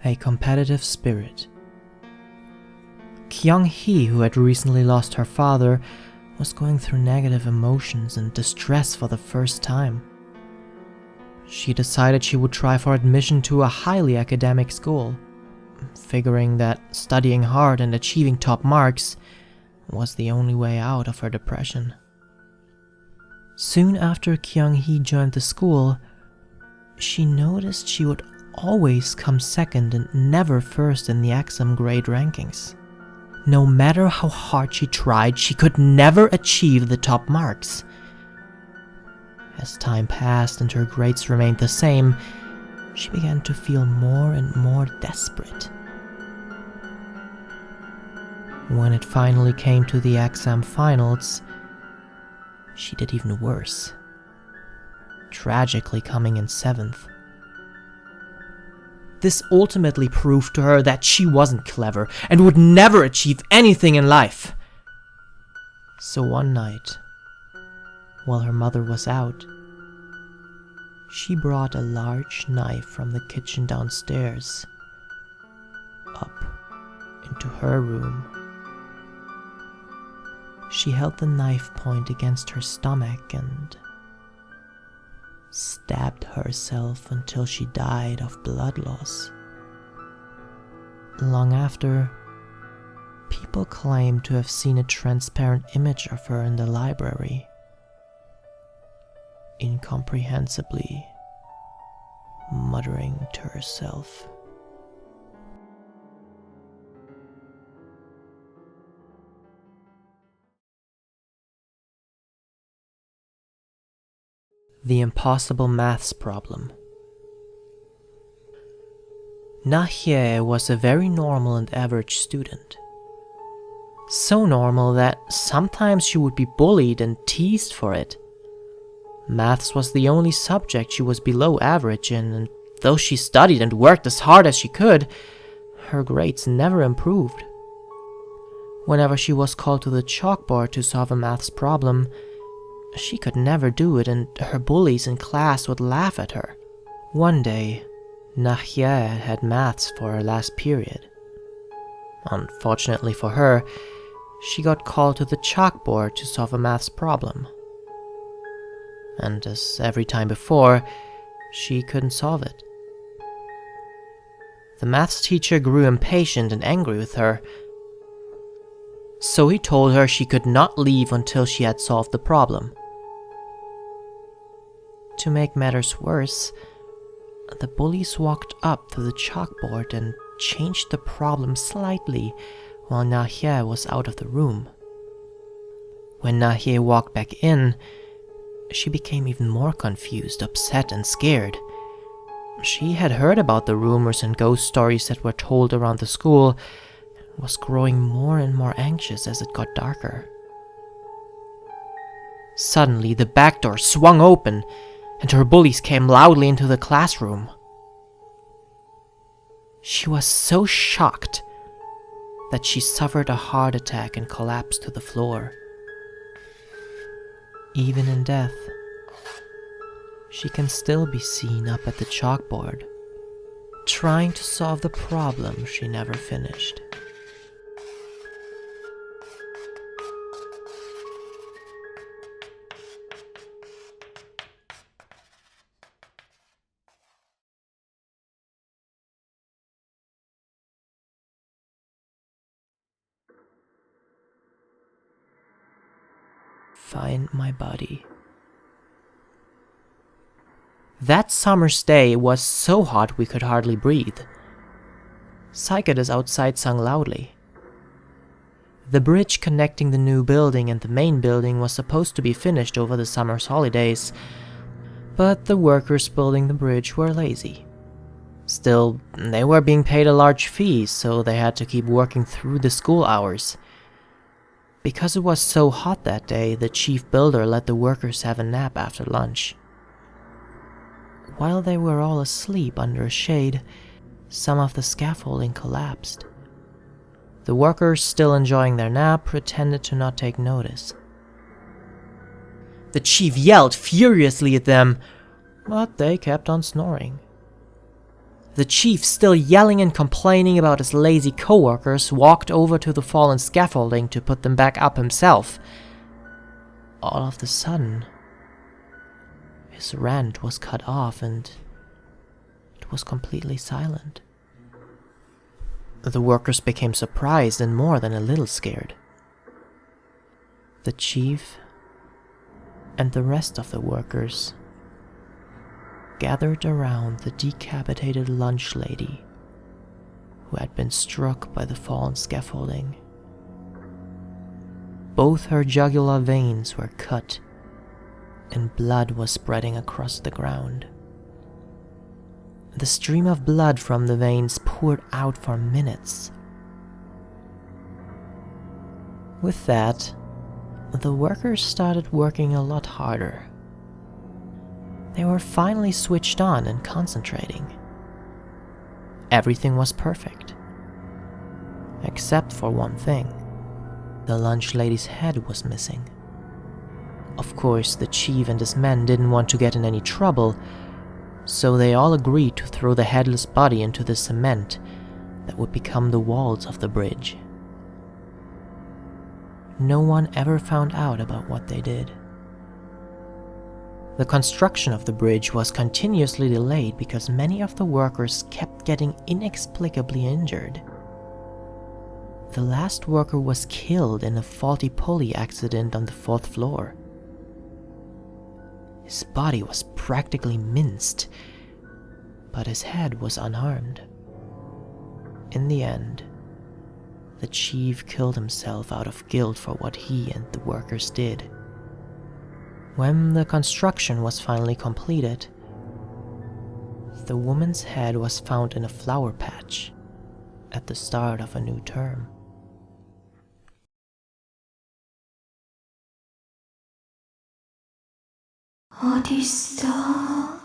a competitive spirit. Kyung-hee, who had recently lost her father, was going through negative emotions and distress for the first time. She decided she would try for admission to a highly academic school, figuring that studying hard and achieving top marks was the only way out of her depression. Soon after Kyung-hee joined the school, she noticed she would always come second and never first in the exam grade rankings. No matter how hard she tried, she could never achieve the top marks. As time passed and her grades remained the same, she began to feel more and more desperate. When it finally came to the exam finals, she did even worse, tragically coming in 7th. This ultimately proved to her that she wasn't clever and would never achieve anything in life. So one night, while her mother was out, she brought a large knife from the kitchen downstairs up into her room. She held the knife point against her stomach and stabbed herself until she died of blood loss. Long after, people claimed to have seen a transparent image of her in the library, incomprehensibly muttering to herself. The impossible maths problem. Na-hye was a very normal and average student. So normal that sometimes she would be bullied and teased for it. Maths was the only subject she was below average in, and though she studied and worked as hard as she could, her grades never improved. Whenever she was called to the chalkboard to solve a maths problem, she could never do it, and her bullies in class would laugh at her. One day, Na-hye had maths for her last period. Unfortunately for her, she got called to the chalkboard to solve a maths problem. And as every time before, she couldn't solve it. The maths teacher grew impatient and angry with her, so he told her she could not leave until she had solved the problem. To make matters worse, the bullies walked up to the chalkboard and changed the problem slightly while Na-hye was out of the room. When Na-hye walked back in, she became even more confused, upset, and scared. She had heard about the rumors and ghost stories that were told around the school and was growing more and more anxious as it got darker. Suddenly, the back door swung open, and her bullies came loudly into the classroom. She was so shocked that she suffered a heart attack and collapsed to the floor. Even in death, she can still be seen up at the chalkboard, trying to solve the problem she never finished. Find my body. That summer's day was so hot we could hardly breathe. Cicadas outside sung loudly. The bridge connecting the new building and the main building was supposed to be finished over the summer's holidays, but the workers building the bridge were lazy. Still, they were being paid a large fee, so they had to keep working through the school hours. Because it was so hot that day, the chief builder let the workers have a nap after lunch. While they were all asleep under a shade, some of the scaffolding collapsed. The workers, still enjoying their nap, pretended to not take notice. The chief yelled furiously at them, but they kept on snoring. The chief, still yelling and complaining about his lazy coworkers, walked over to the fallen scaffolding to put them back up himself. All of a sudden, his rant was cut off and it was completely silent. The workers became surprised and more than a little scared. The chief and the rest of the workers gathered around the decapitated lunch lady who had been struck by the fallen scaffolding. Both her jugular veins were cut and blood was spreading across the ground. The stream of blood from the veins poured out for minutes. With that, the workers started working a lot harder. They were finally switched on and concentrating. Everything was perfect. Except for one thing. The lunch lady's head was missing. Of course, the chief and his men didn't want to get in any trouble, so they all agreed to throw the headless body into the cement that would become the walls of the bridge. No one ever found out about what they did. The construction of the bridge was continuously delayed because many of the workers kept getting inexplicably injured. The last worker was killed in a faulty pulley accident on the 4th floor. His body was practically minced, but his head was unharmed. In the end, the chief killed himself out of guilt for what he and the workers did. When the construction was finally completed, the woman's head was found in a flower patch at the start of a new term. 어딨어?